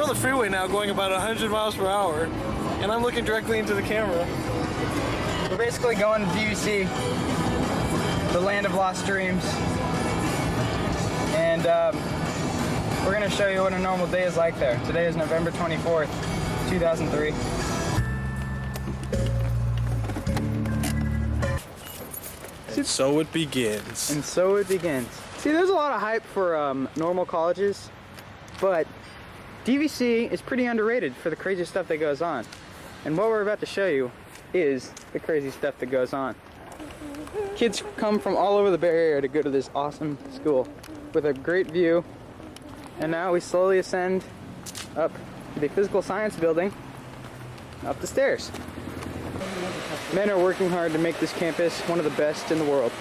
on the freeway now going about 100 miles per hour, and I'm looking directly into the camera. We're basically going to DVC, the land of lost dreams. And we're going to show you what a normal day is like there. Today is November 24th, 2003. And so it begins. And so it begins. See, there's a lot of hype for normal colleges, but DVC is pretty underrated for the crazy stuff that goes on. And what we're about to show you is the crazy stuff that goes on. Kids come from all over the Bay Area to go to this awesome school with a great view. And now we slowly ascend up to the physical science building, up the stairs. Men are working hard to make this campus one of the best in the world.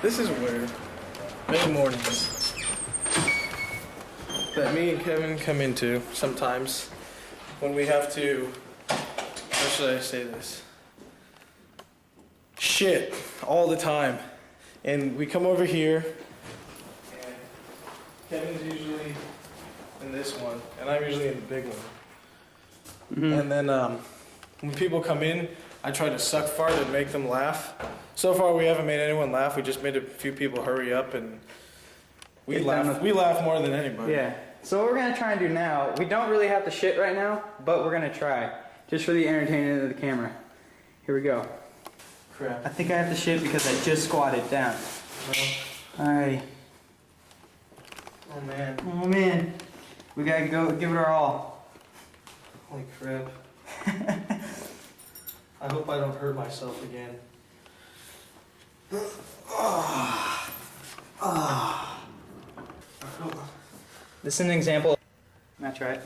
This is weird. Many mornings that me and Kevin come into sometimes when we have to, how should I say this? Shit all the time. And we come over here and Kevin's usually in this one and I'm usually in the big one. Mm-hmm. And then when people come in, I try to suck fart and make them laugh. So far we haven't made anyone laugh. We just made a few people hurry up and we laugh more than anybody. Yeah. So what we're going to try and do now, we don't really have to shit right now, but we're going to try. Just for the entertainment of the camera. Here we go. Crap. I think I have to shit because I just squatted down. No. Alrighty. Oh man. Oh man. We gotta go give it our all. Holy crap. I hope I don't hurt myself again. This is an example. That's right.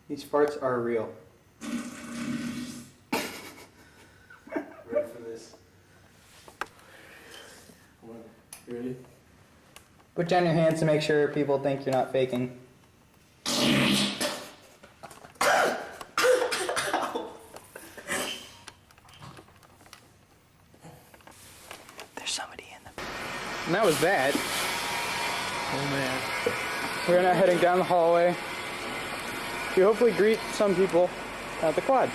These farts are real. Ready for this? Come on. You ready? Put down your hands to make sure people think you're not faking. There's somebody in them. And that was that. Oh man. We're now heading down the hallway to hopefully greet some people at the quad.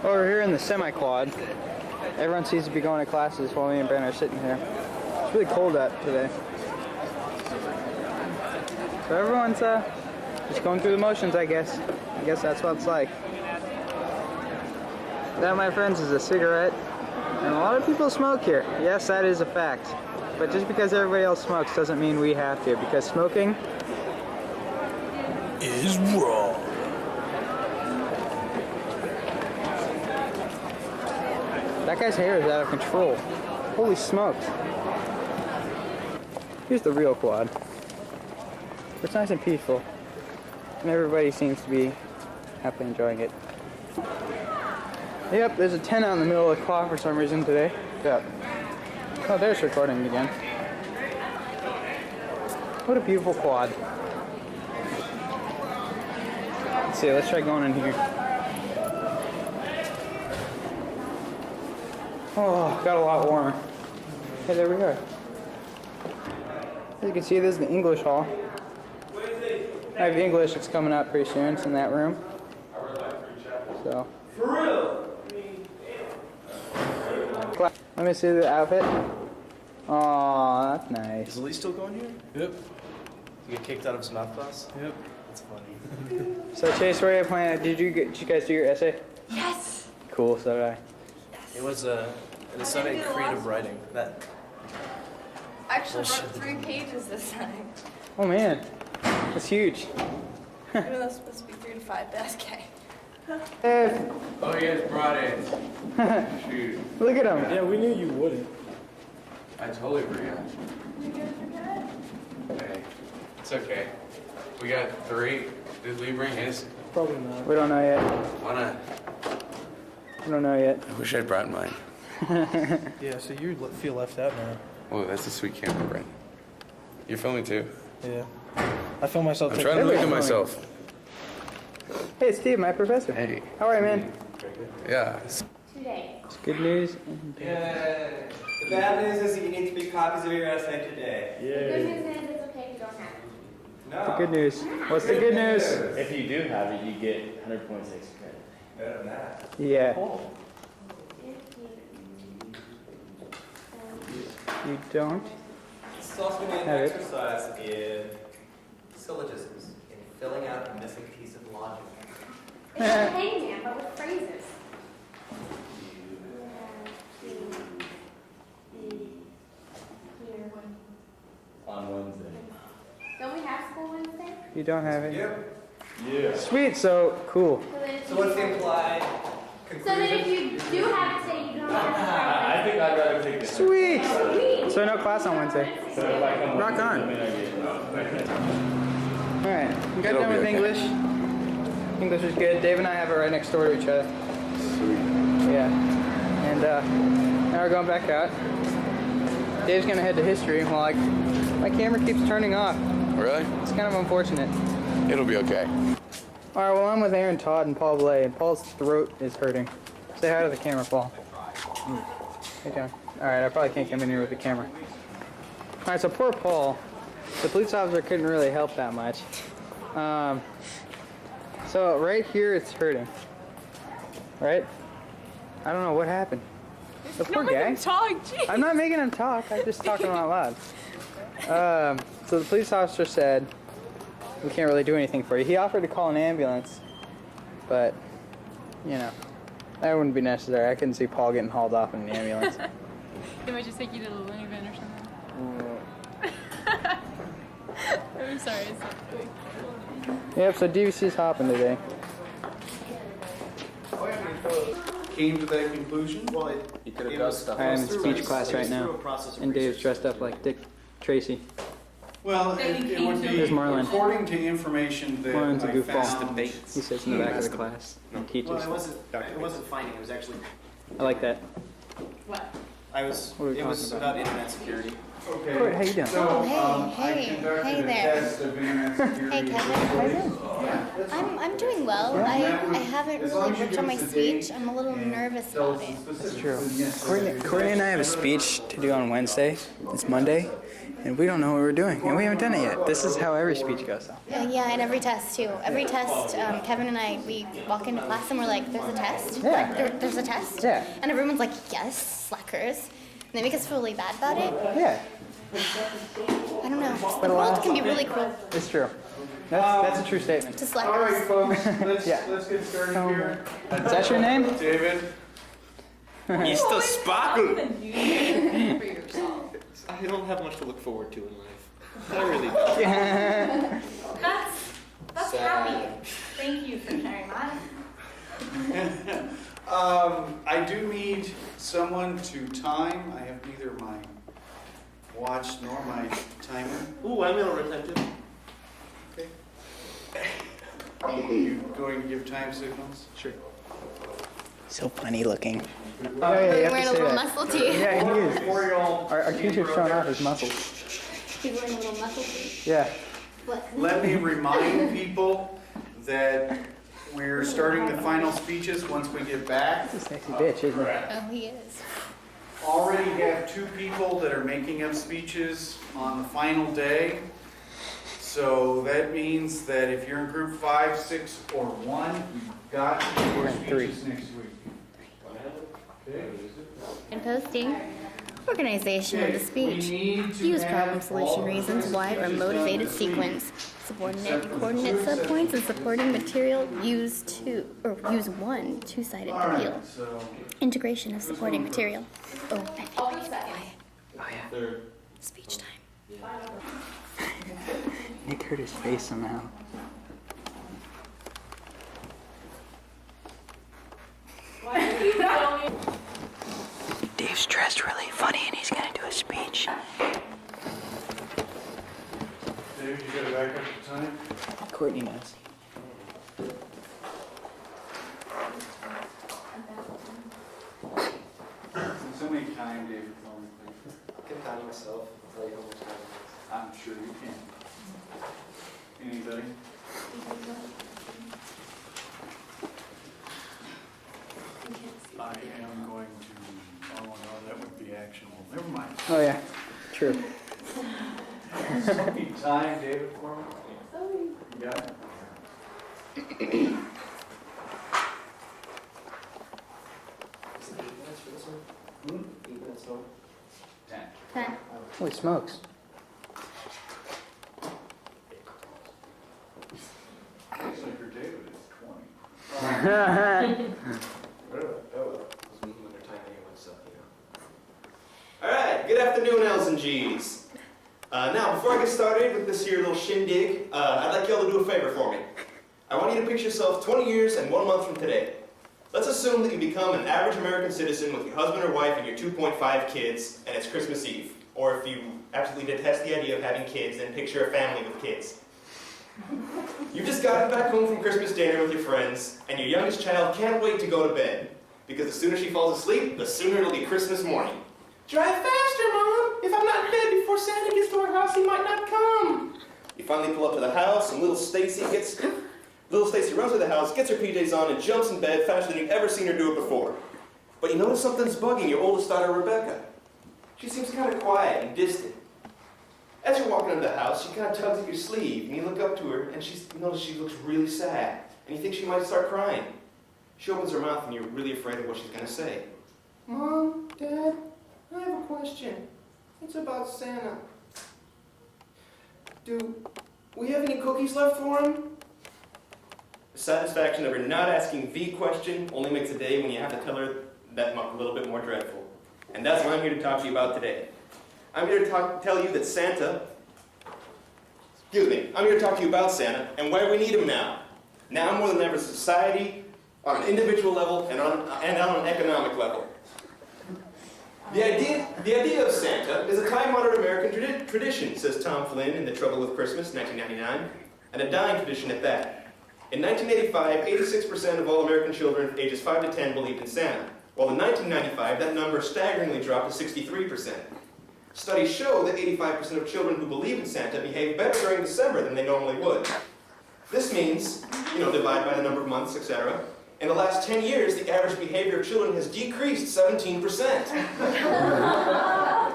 Over here in the semi-quad, everyone seems to be going to classes while me and Ben are sitting here. It's really cold out today. So everyone's just going through the motions, I guess. I guess that's what it's like. That, my friends, is a cigarette. And a lot of people smoke here. Yes, that is a fact. But just because everybody else smokes doesn't mean we have to, because smoking is wrong. That guy's hair is out of control. Holy smokes. Here's the real quad. It's nice and peaceful. And everybody seems to be happily enjoying it. Yep, there's a tent out in the middle of the quad for some reason today. Yep. Oh, there's recording again. What a beautiful quad. Let's see, let's try going in here. Oh, got a lot warmer. Hey, there we are. As you can see, this is the English hall. I have English that's coming out pretty soon. It's in that room. So. For real? Let me see the outfit. Aw, that's nice. Is Lee still going here? Yep. You get kicked out of his math class? Yep. That's funny. So Chase, where are you planning? Did you guys do your essay? Yes. Cool, so did I. It was an assignment in creative writing. That I actually wrote 3 pages this time. Oh man, that's huge. I know that's supposed to be 3 to 5, but that's okay. Hey, Oh, you guys brought it. Shoot. look at him. Yeah, we knew you wouldn't. I totally forgot. Hey, it's okay. We got 3. Did Lee bring his? Probably not. We don't know yet. Why not? We don't know yet. I wish I'd brought mine. Yeah, so you feel left out now. Oh, that's a sweet camera, Brent. You're filming too. Yeah. I feel myself. I'm trying to look at myself. Hey, Steve, my professor. Hey. How are you, man? Yeah. Today. It's good news. Yay. The bad news is that you need 3 copies of your essay today. The good news is it's okay if you don't have it. No. The good news. What's the good news? If you do have it, you get 100.6 credit. Better than that. Yeah. You don't? This is also going to be an Have it. exercise in syllogisms, in filling out a missing piece of logic. It's a hangman, but with phrases. Here. On Wednesday. Don't we have school Wednesday? You don't have it? Yep. Yeah. Sweet, so cool. So, then if So you- what's the implied So conclusion? then if you do have it today, you don't have to I think I'd rather take this. Sweet! Sweet. So no class on Wednesday. So if I come Rock on. Alright, we got done with English. English is good. Dave and I have it right next door to each other. Yeah. And now we're going back out. Dave's gonna head to history while my camera keeps turning off. Really? It's kind of unfortunate. It'll be okay. Alright, well I'm with Aaron Todd and Paul Blay, and Paul's throat is hurting. Say hi to the camera, Paul. Hey, John. Alright, I probably can't come in here with the camera. Alright, so poor Paul. The police officer couldn't really help that much. So right here it's hurting. Right? I don't know what happened. The poor guy. I'm not making him talk, I'm just talking out loud. So the police officer said, we can't really do anything for you. He offered to call an ambulance, but, you know, that wouldn't be necessary. I couldn't see Paul getting hauled off in an ambulance. They might just take you to the living van or something. I'm sorry, it's not funny. Yep, so DVC's hopping today. Came to that conclusion? Well, You could have done stuff. I am in speech class right now, and Dave's dressed up like Dick Tracy. Well, it would be, There's Marlon. according to information that Marlon's a I goofball. found. He sits in the back of the class and teaches. Well, it wasn't finding, it was actually, I like that. What? I was, What are we it was talking about? about internet security. Okay. Court, how you doing? So, I hey, conducted hey a there. test of internet security. Hey, Kevin. I'm doing well. I haven't really worked on my speech. I'm a little nervous about it. That's true. Courtney and I have a speech to do on Wednesday. It's Monday, and we don't know what we're doing, and we haven't done it yet. This is how every speech goes. Yeah, and every test too. Every test, Kevin and I, we walk into class and we're like, "There's a test." Yeah. Like, there's a test. Yeah. And everyone's like, "Yes, slackers." And they make us feel really bad about it. Yeah, I don't know. The world can be really cruel it's true. That's a true statement. to All right, slackers. folks, let's Yeah. let's get started here. Is that your name? David, Mr. Sparkle! For yourself. I don't have much to look forward to in life. I really don't. That's happy. Thank you for sharing that. I do need someone to time. I have neither my watch nor my timer. Ooh, I'm ill retentive. Okay. Are you going to give time signals? Sure. So funny looking. Oh, We're yeah, you have wearing to a say little that. muscle tee. Yeah, he is. Before you all, Our teacher's showing off his muscles. He's wearing a little muscle tee. Yeah. let me remind people that we're starting the final speeches once we get back. He's a sexy bitch, isn't he? Oh, he is. Already have 2 people that are making up speeches on the final day. So that means that if you're in group 5, 6, or 1, you've got to do your speeches next week. Okay. And posting. Organization of the speech. need to Use have problem solution all reasons, why, or motivated sequence. Subordinate coordinate subpoints and supporting material. Use 1 two-sided All appeal. right, so Integration of supporting material. Oh, I feel pretty quiet. Oh, yeah. Speech time. Nick hurt his face somehow. Dave's dressed really funny and he's gonna do a speech. Dave, you got to back up the time? Courtney knows. So many time, David, tell me, please. I can time myself. I'll tell you how much time it I'm sure you can. Anybody? I am going to, oh no, that would be actionable never mind. Oh yeah, true. Something time, David, for me? You got it? 8 minutes long. 10. 10. Holy smokes. Actually, for David, it's 20. Alright, good afternoon, L's and G's. Now, before I get started with this here little shindig, I'd like y'all to do a favor for me. I want you to picture yourself 20 years and 1 month from today. Let's assume that you become an average American citizen with your husband or wife and your 2.5 kids, and it's Christmas Eve. Or if you absolutely detest the idea of having kids, then picture a family with kids. You've just gotten back home from Christmas dinner with your friends, and your youngest child can't wait to go to bed. Because the sooner she falls asleep, the sooner it'll be Christmas morning. Drive faster, Mom! If I'm not in bed before Santa gets to our house, he might not come! You finally pull up to the house, and little Stacy runs to the house, gets her PJs on, and jumps in bed faster than you've ever seen her do it before. But you notice something's bugging your oldest daughter, Rebecca. She seems kind of quiet and distant. As you're walking into the house, she kind of tugs at your sleeve, and you look up to her, and you notice she looks really sad, and you think she might start crying. She opens her mouth, and you're really afraid of what she's going to say. Mom, Dad, I have a question. It's about Santa. Do we have any cookies left for him? The satisfaction of her not asking the question only makes a day when you have to tell her that a little bit more dreadful. And that's what I'm here to talk to you about today. I'm here to tell you that Santa, I'm here to talk to you about Santa and why we need him now. Now more than ever, society, on an individual level and on an economic level. The idea of Santa is a time-honored American tradition, says Tom Flynn in The Trouble with Christmas, 1999, and a dying tradition at that. In 1985, 86% of all American children ages 5 to 10 believed in Santa, while in 1995, that number staggeringly dropped to 63%. Studies show that 85% of children who believe in Santa behave better during December than they normally would. This means, divide by the number of months, etc. In the last 10 years, the average behavior of children has decreased 17%.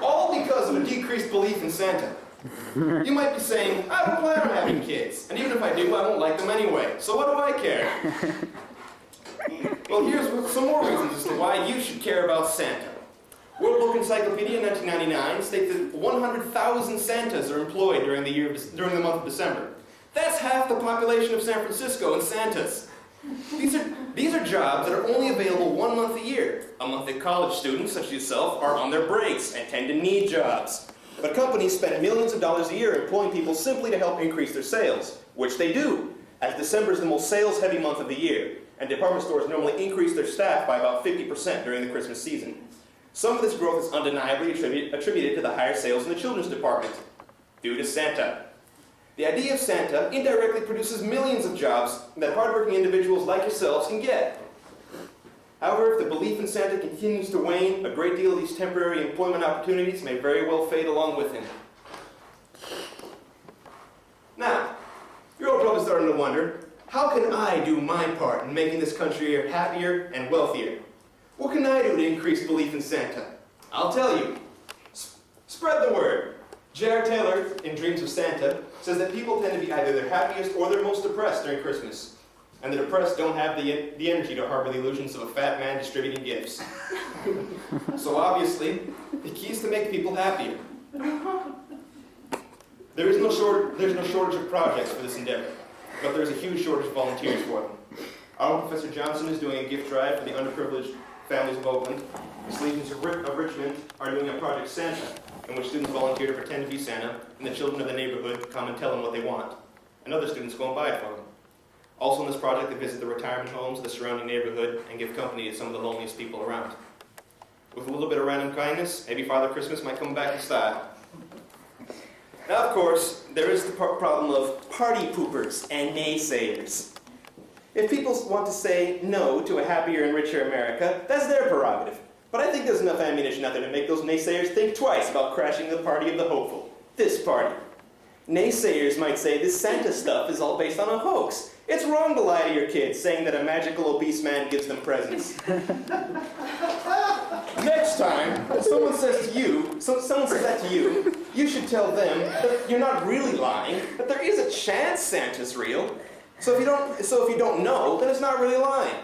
All because of a decreased belief in Santa. You might be saying, I don't plan on having kids, and even if I do, I won't like them anyway, so what do I care? Well, here's some more reasons as to why you should care about Santa. World Book Encyclopedia in 1999 states that 100,000 Santas are employed during the month of December. That's half the population of San Francisco in Santas. These are jobs that are only available 1 month a year. A month that college students, such as yourself, are on their breaks and tend to need jobs. But companies spend millions of dollars a year employing people simply to help increase their sales, which they do, as December is the most sales-heavy month of the year, and department stores normally increase their staff by about 50% during the Christmas season. Some of this growth is undeniably attributed to the higher sales in the children's department, due to Santa. The idea of Santa indirectly produces millions of jobs that hardworking individuals like yourselves can get. However, if the belief in Santa continues to wane, a great deal of these temporary employment opportunities may very well fade along with him. Now, you're all probably starting to wonder, how can I do my part in making this country happier and wealthier? What can I do to increase belief in Santa? I'll tell you. Spread the word. J.R. Taylor, in Dreams of Santa, says that people tend to be either their happiest or their most depressed during Christmas. And the depressed don't have the energy to harbor the illusions of a fat man distributing gifts. So obviously, the key is to make people happier. There's no shortage of projects for this endeavor, but there's a huge shortage of volunteers for them. Our own Professor Johnson is doing a gift drive for the underprivileged families of Oakland. The Legions of Richmond are doing a Project Santa, in which students volunteer to pretend to be Santa, and the children of the neighborhood come and tell them what they want. And other students go and buy it for them. Also in this project, they visit the retirement homes of the surrounding neighborhood and give company to some of the loneliest people around. With a little bit of random kindness, maybe Father Christmas might come back in style. Now, of course, there is the problem of party poopers and naysayers. If people want to say no to a happier and richer America, that's their prerogative. But I think there's enough ammunition out there to make those naysayers think twice about crashing the party of the hopeful. This party. Naysayers might say this Santa stuff is all based on a hoax. It's wrong to lie to your kids, saying that a magical obese man gives them presents. Next time, if someone says that to you, you should tell them that you're not really lying, that there is a chance Santa's real. So if you don't know, then it's not really lying.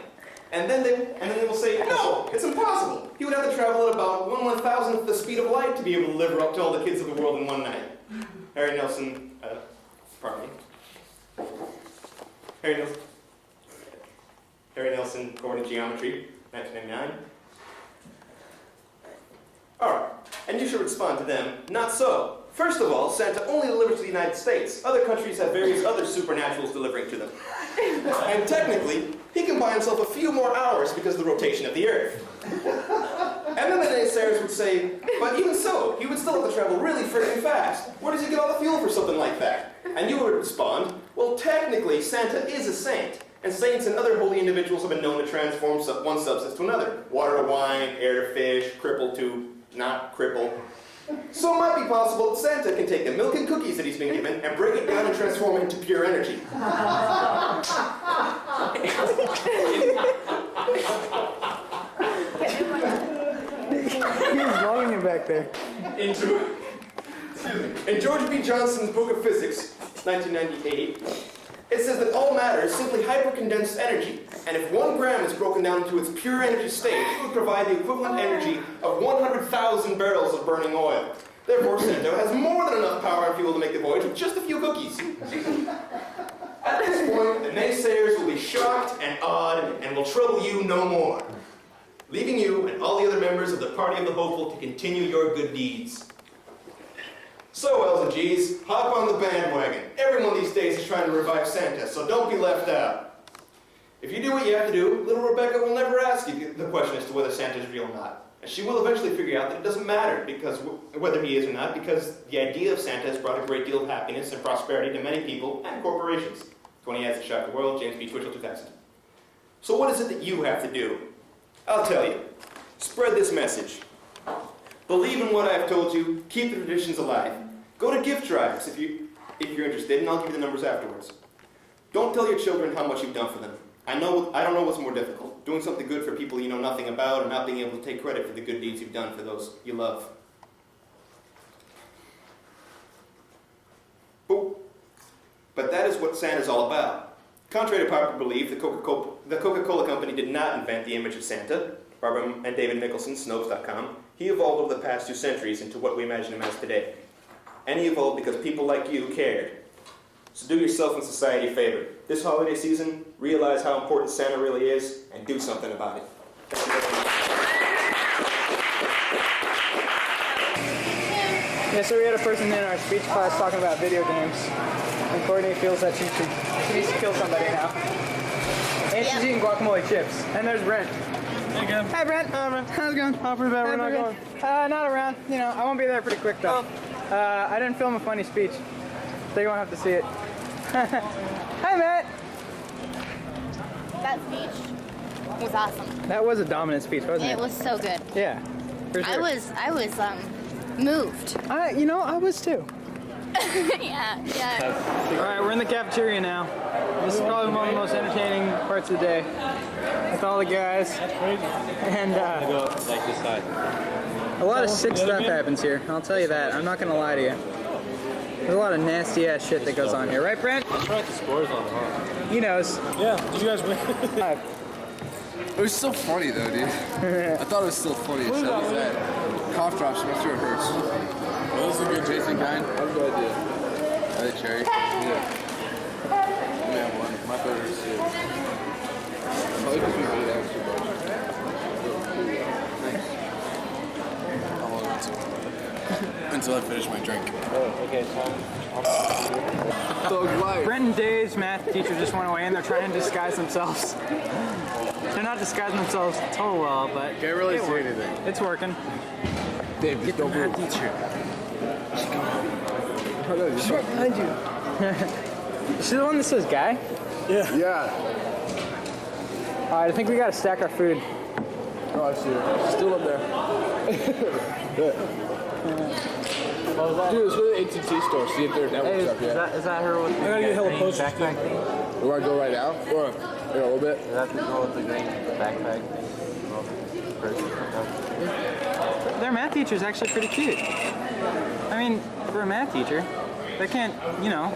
And then they will say, no, it's impossible. He would have to travel at about 1/1000th the speed of light to be able to deliver up to all the kids of the world in one night. Harry Nelson, Coordinate Geometry, 1999. Alright, and you should respond to them, not so. First of all, Santa only delivers to the United States. Other countries have various other supernaturals delivering to them. And technically, he can buy himself a few more hours because of the rotation of the Earth. And then the naysayers would say, but even so, he would still have to travel really freaking fast. Where does he get all the fuel for something like that? And you would respond, well, technically, Santa is a saint. And saints and other holy individuals have been known to transform one substance to another. Water to wine, air to fish, cripple to not cripple. So it might be possible that Santa can take the milk and cookies that he's been given and break it down and transform it into pure energy. He's blowing you back there. In George B. Johnson's Book of Physics, 1998, it says that all matter is simply hypercondensed energy, and if 1 gram is broken down into its pure energy state, it would provide the equivalent energy of 100,000 barrels of burning oil. Therefore, Santa has more than enough power and fuel to make the voyage with just a few cookies. At this point, the naysayers will be shocked and awed and will trouble you no more, leaving you and all the other members of the Party of the Hopeful to continue your good deeds. So, L's and G's, hop on the bandwagon. Everyone these days is trying to revive Santa, so don't be left out. If you do what you have to do, little Rebecca will never ask you the question as to whether Santa's real or not. And she will eventually figure out that it doesn't matter because whether he is or not, because the idea of Santa has brought a great deal of happiness and prosperity to many people and corporations. 20 Ads to Shock the World, James B. Twitchell, 2000. So what is it that you have to do? I'll tell you. Spread this message. Believe in what I've told you. Keep the traditions alive. Go to gift drives if you're interested, and I'll give you the numbers afterwards. Don't tell your children how much you've done for them. I don't know what's more difficult. Doing something good for people you know nothing about, or not being able to take credit for the good deeds you've done for those you love. But that is what Santa's all about. Contrary to popular belief, the Coca-Cola Company did not invent the image of Santa. Barbara and David Nicholson, Snopes.com. He evolved over the past 2 centuries into what we imagine him as today. And he evolved because people like you cared. So do yourself and society a favor. This holiday season, realize how important Santa really is, and do something about it. Yeah, so we had a person in our speech class talking about video games. And Courtney feels that she needs to kill somebody now. And she's eating guacamole chips. And there's Brent. Hey, Gab. Hi, Brent. How's it going? Not pretty bad. We're not going. Not around. You know, I won't be there pretty quick, though. I didn't film a funny speech, so you won't have to see it. Hi, Matt. That speech was awesome. That was a dominant speech, wasn't it? It was so good. Yeah, for sure. I was moved. I was too. yeah. All right, we're in the cafeteria now. This is probably one of the most entertaining parts of the day. With all the guys. That's crazy. And Go like this side. a lot of sick stuff happens here. I'll tell you that. I'm not gonna lie to you. There's a lot of nasty ass shit that goes on here, right, Brent? Let's write the scores on tomorrow. He knows. Yeah, did you guys win? Hi. It was so funny though, dude. I thought it was still funny. So that cough drops, I'm sure it hurts. Well, this is a good Jason kind. How good idea? Are they cherry? Yeah. Yeah, one. My favorite is too. Probably because we made out too much. Thanks. Until I finish my drink. Oh, okay, So light. Brent and Dave's math teacher just went away and they're trying to disguise themselves. They're not disguising themselves total well, but Can't really see anything. it's working. Dave, get the math teacher. She's right behind you. Is she the one that says guy? Yeah. Alright, I think we gotta stack our food. Oh, I see her. She's still up there. Dude, it's really AT&T store. See if their network's up yet. Is that her with the gotta get hella green posters, backpack thing? You want to go right now? Or in a little bit? Is that the girl with the green backpack thing? Their math teacher is actually pretty cute. I mean, for a math teacher, they can't, you know,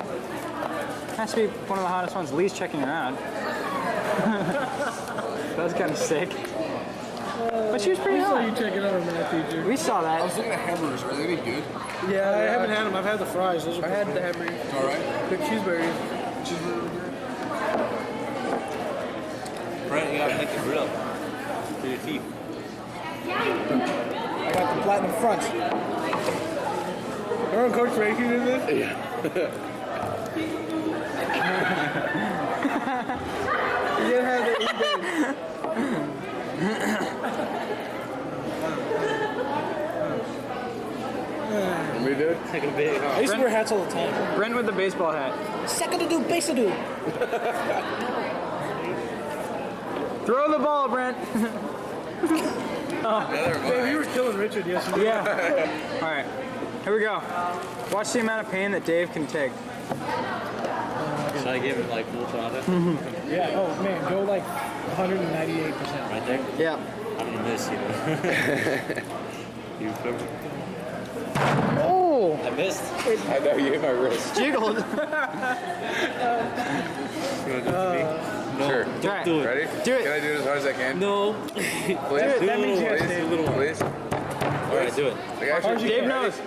has to be one of the hottest ones. Lee's checking her out. That was kind of sick. But she was pretty hot. You checking out our math teacher? We saw I that. was looking at hamburgers. Are they any good? Yeah, I haven't had them. I've had the fries. Those are I had the hamburger. All right. big cheeseburgers. Brent, you gotta make the grill for your teeth. I got the platinum fronts. Remember Coach Frankie did this? Yeah. You didn't have the Want me to do it? Take a big I used to wear hats all the time. Brent with the baseball hat. Second to do, base to do. Throw the ball, Brent. Hey, we were killing Richard yesterday. Yeah. All right. Here we go. Watch the amount of pain that Dave can take. Should I give it like full throttle? Yeah. Oh man, go like 198%. Right there? Yeah. I'm gonna miss you. You feel me? Oh, I missed. I know you hit my wrist. jiggled. You wanna do it to me? No. Sure. Try it. Do it. Ready? Do it. Can I do it as hard as I can? No. Please? That means yes, Please? Dave. Please? Alright, do it. I got you. Dave knows.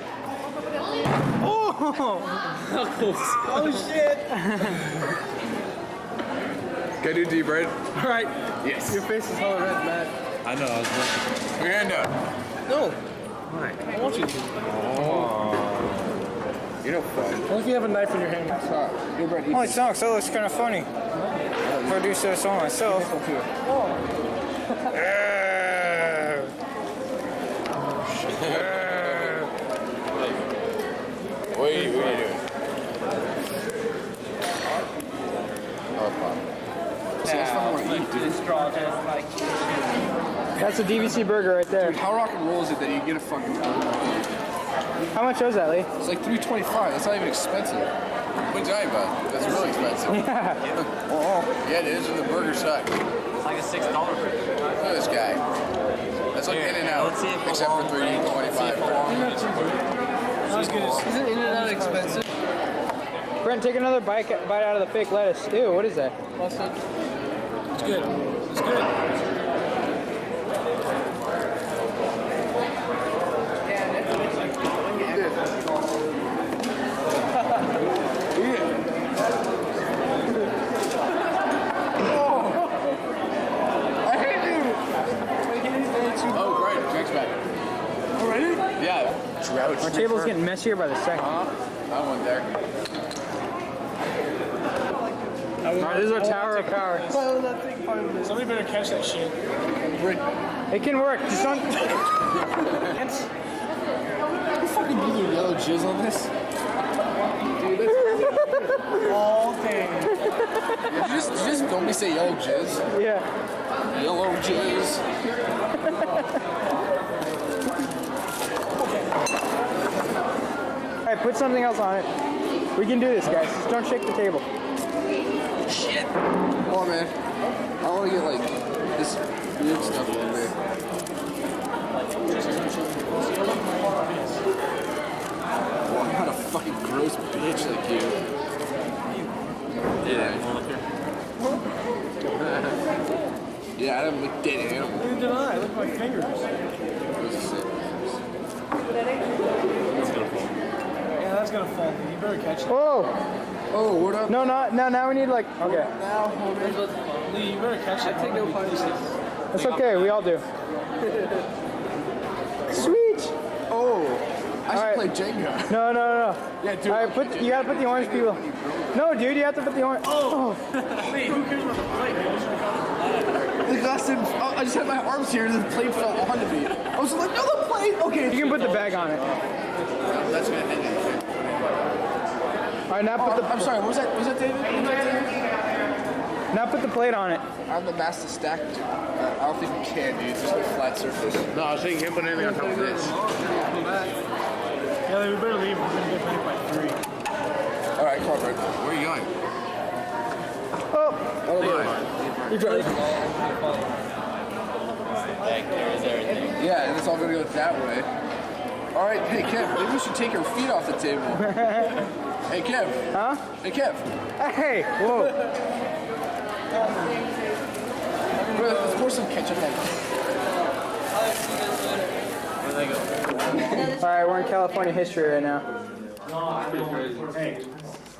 Oh, Oh shit! Can I do deep red? All right. Yes. Your face is all red, Matt. I know, I was looking. Put your hand up. No. Why? I want you to. You're no fun. What if you have a knife in your hand? Stop. Deep red. Holy smokes, that looks kind of funny. Produce this on myself. What are you doing? See, that's not what I eat, dude. That's a DVC burger right there. How rock and roll is it that you get a fucking burger? How much was that, Lee? It's like $3.25. That's not even expensive. What are you talking about? That's really expensive. Yeah, it is, and the burger suck. It's like a $6 burger. Look at this guy. That's like In and Out, let's see if except for $3.25. Isn't In-N-Out expensive? Brent, take another bite out of the fake lettuce. Ew, what is that? It's good. It's good. Oh, great. Jack's back. Already? Yeah. Drought. Our table's getting messier by the second. I went there. Alright, this is our tower of power. Somebody better catch that shit. It can work. Just don't. You fucking do the yellow jizz on this? All day. Did you just don't me say yellow jizz? Yeah. Yellow jizz. Alright, put something else on it. We can do this, guys. Just don't shake the table. Shit. Come on, man. I want to get like this weird stuff a little bit. Well, I'm not a fucking gross bitch like you. Yeah. Yeah, I haven't licked dead animal. Neither did I. Look at my fingers. Yeah, that's gonna fall. You better catch it. Whoa! Oh, what up? No, now we need like. Okay. Lee, you better catch it. I take no part. That's okay, we all do. Sweet! Oh, I should Alright. play Jenga. No. Yeah, dude. Alright, you gotta put the orange people. No, dude, you have to put the orange. Oh. Lee, who cares about the plate? The glass didn't. Oh, I just had my arms here and the plate fell onto me. I was like, no, the plate. Okay. You can put the bag on it. That's gonna end it. Alright, now put the. I'm sorry. What was that? Was that David? Now put the plate on it. I have the master stack. I don't think we can, dude. It's just a flat surface. No, I was thinking you can put anything on top of this. Yeah, Ellie, we better leave. We're gonna get back by 3. All right, come on, Brent. Where are you going? Oh, Oh my. you're driving. Yeah, and it's all gonna go that way. All right, hey Kev, maybe we should take our feet off the table. Hey Kev. Huh? Hey Kev. Hey, whoa. Let's pour some ketchup on. Where'd they go? All right, we're in California history right now.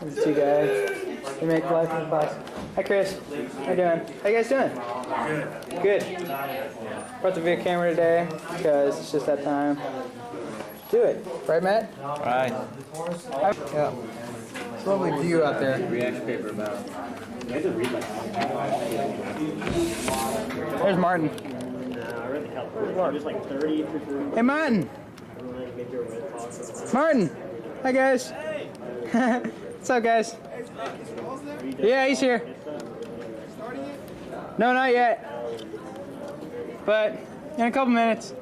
These two guys. They make life in the class. Hi, Chris. How you doing? How you guys doing? Good. Good. Brought the video camera today because it's just that time. Do it. Right, Matt? Right. Yeah. It's a lovely view out there. Reaction paper about. There's Martin. Hey, Martin. Martin. Hi, guys. What's up, guys? Yeah, he's here. No, not yet. But in a couple minutes.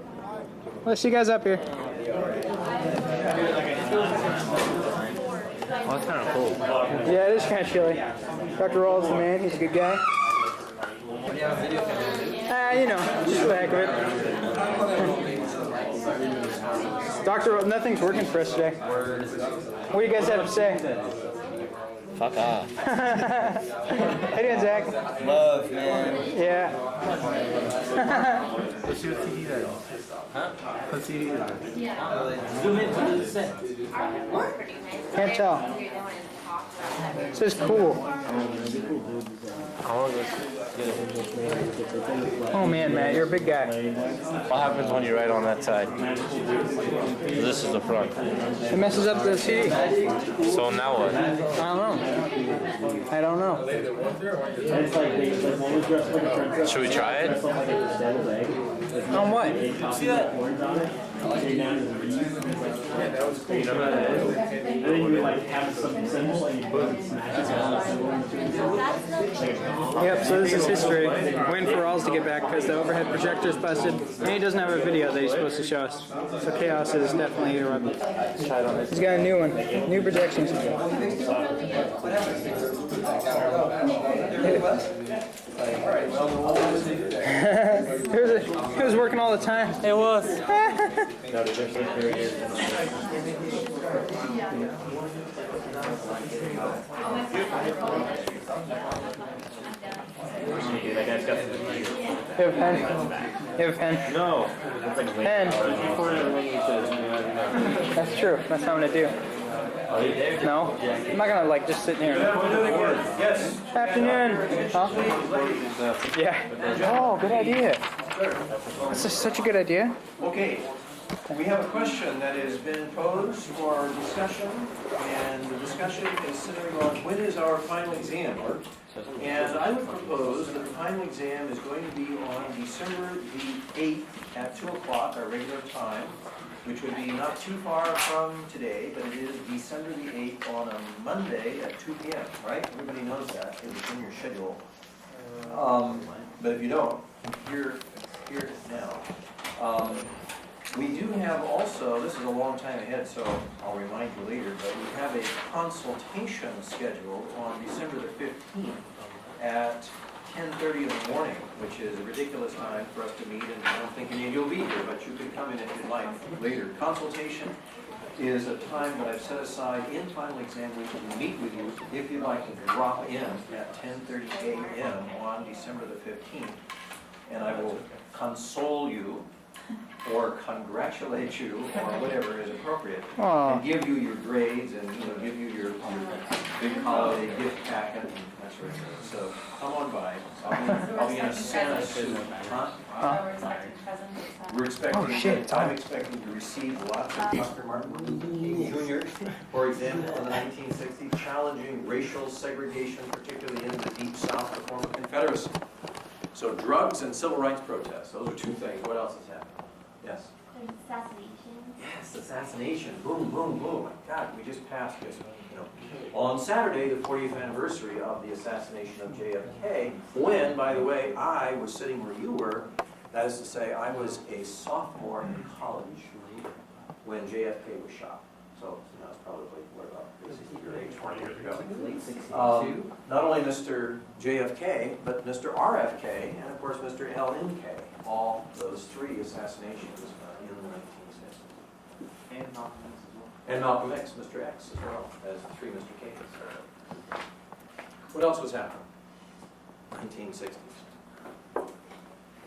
We'll see you guys up here. Well, it's kind of cold. Yeah, it is kind of chilly. Dr. Rawls is the man. He's a good guy. You know, just for the heck of it. Dr. Nothing's working for us today. What do you guys have to say? Fuck off. How you doing, Zach? Love, man. Yeah. Let's see what CD that is. Huh? What CD that is? Can't tell. It says cool. I want to go get it. Oh man, Matt, you're a big guy. What happens when you're right on that side? This is the front. It messes up the CD. So now what? I don't know. Should we try it? On what? See that? Yep, so this is history. Waiting for Rawls to get back because the overhead projector's busted. And he doesn't have a video that he's supposed to show us. So chaos is definitely erupting. He's got a new one. New projections. It was working all the time. It was. You have a pen? You have a pen? No. Pen. That's true. That's what I'm gonna do. No? I'm not gonna like just sit here. Yes. Afternoon. Huh? Yeah. Oh, good idea. That's such a good idea. Okay, we have a question that has been posed for discussion, and the discussion is centering on when is our final exam? And I would propose that the final exam is going to be on December the 8th at 2 o'clock, our regular time, which would be not too far from today, but it is December the 8th on a Monday at 2 p.m., right? Everybody knows that. It was in your schedule. But if you don't, here it is now. We do have also, this is a long time ahead, so I'll remind you later, but we have a consultation scheduled on December the 15th at 10:30 in the morning, which is a ridiculous time for us to meet, and I don't think any of you'll be here, but you could come in if you'd like later. Consultation is a time that I've set aside in final exam week to meet with you if you'd like to drop in at 10:30 a.m. on December the 15th, and I will console you or congratulate you, or whatever is appropriate, and give you your grades and give you your big holiday gift packet and that sort of thing. So come on by. I'll be in a Santa suit. We're expecting. I'm expecting to receive lots of Dr. Martin Luther King Jr., for example, in the 1960s, challenging racial segregation, particularly in the Deep South, the former Confederacy. So drugs and civil rights protests. Those are two things. What else has happened? Yes? Assassination. Yes, assassination. Boom, boom, boom. My God, we just passed this. On Saturday, the 40th anniversary of the assassination of JFK, when, by the way, I was sitting where you were, that is to say, I was a sophomore in college when JFK was shot. So that's probably, what, about 60 or 20 years ago. Not only Mr. JFK, but Mr. RFK, and of course Mr. LNK. All those three assassinations in the 1960s. And Malcolm X as well. And Malcolm X, Mr. X as well, as the three Mr. K's. What else was happening? 1960s.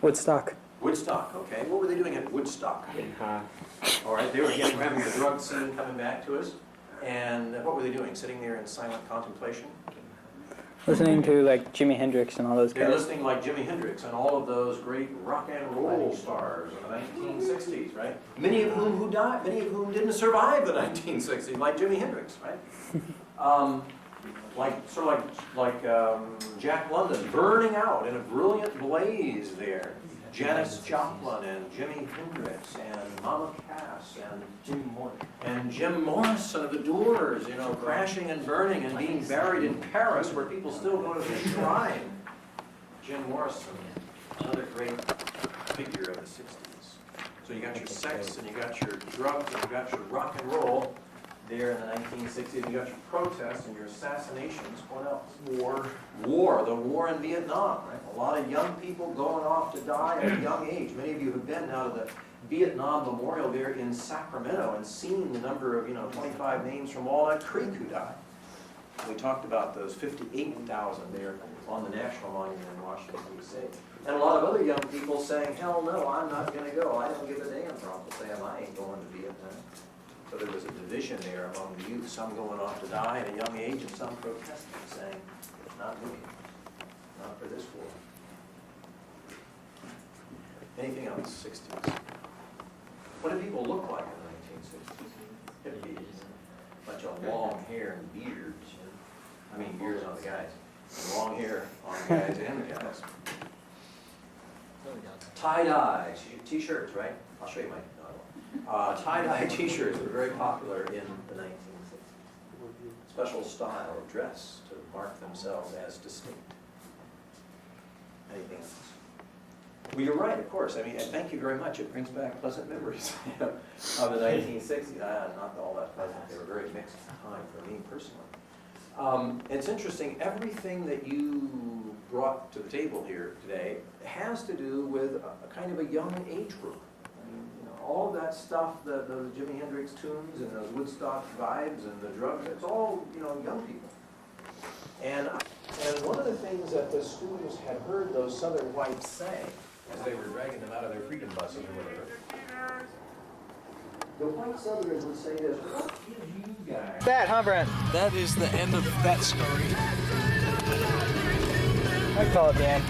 Woodstock. Woodstock, okay. What were they doing at Woodstock? All right, they were having the drug scene coming back to us. And what were they doing? Sitting there in silent contemplation? Listening to like Jimi Hendrix and all those They're guys. listening like Jimi Hendrix and all of those great rock and roll stars of the 1960s, right? Many of whom who died, many of whom didn't survive the 1960s, like Jimi Hendrix, right? Jack London burning out in a brilliant blaze there. Janis Joplin and Jimi Hendrix and Mama Cass and Jim Morrison of the Doors, you know, crashing and burning and being buried in Paris, where people still go to the shrine. Jim Morrison, another great figure of the 60s. So you got your sex and you got your drugs and you got your rock and roll there in the 1960s. You got your protests and your assassinations. What else? War. The war in Vietnam, right? A lot of young people going off to die at a young age. Many of you have been now to the Vietnam Memorial there in Sacramento and seen the number of, 25 names from Walnut Creek who died. We talked about those 58,000 there on the National Monument in Washington, D.C. And a lot of other young people saying, hell no, I'm not going to go. I don't give a damn for Uncle Sam. I ain't going to Vietnam. So there was a division there among the youth, some going off to die at a young age and some protesting, saying, not me, not for this war. Anything else, 60s? What did people look like in the 1960s? Hippies, bunch of long hair and beards. I mean, beards on the guys. Long hair on the guys and the guys. Tie-dye t-shirts, right? I'll show you my tie-dye t-shirts were very popular in the 1960s. Special style of dress to mark themselves as distinct. Anything else? Well, you're right, of course. I mean, thank you very much. It brings back pleasant memories of the 1960s. Not all that pleasant. They were a very mixed time for me personally. It's interesting, everything that you brought to the table here today has to do with a kind of a young age group. I mean, all of that stuff, those Jimi Hendrix tunes and those Woodstock vibes and the drugs, it's all, young people. And one of the things that the students had heard those Southern whites say as they were dragging them out of their freedom buses or whatever, the white Southerners would say this, what gives you guys? That, huh, Brent? That is the end of that story. I'd call it the end.